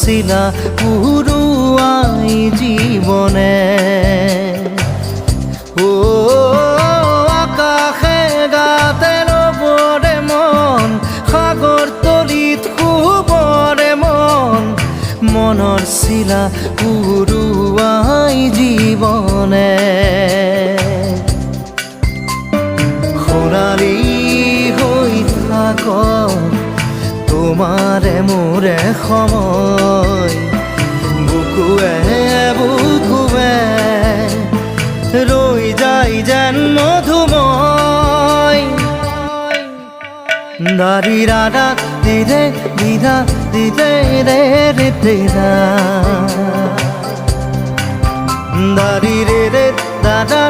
শিলা পুরুয়াই জীবনে ও আকাশে গাতে রবরে মন সাগর তলিত শুবরে মন মনৰ শিলা পুরুয়াই জীবনে সোণালী হৈ থাক তোমাৰে মোৰে সময় বুকুৱে বুকুৱে ৰৈ যায় যেন মধুময় দাৰি ৰাধা দিদে দিদা দিদে ৰে ৰে দিদা দাৰি ৰে ৰে দাদা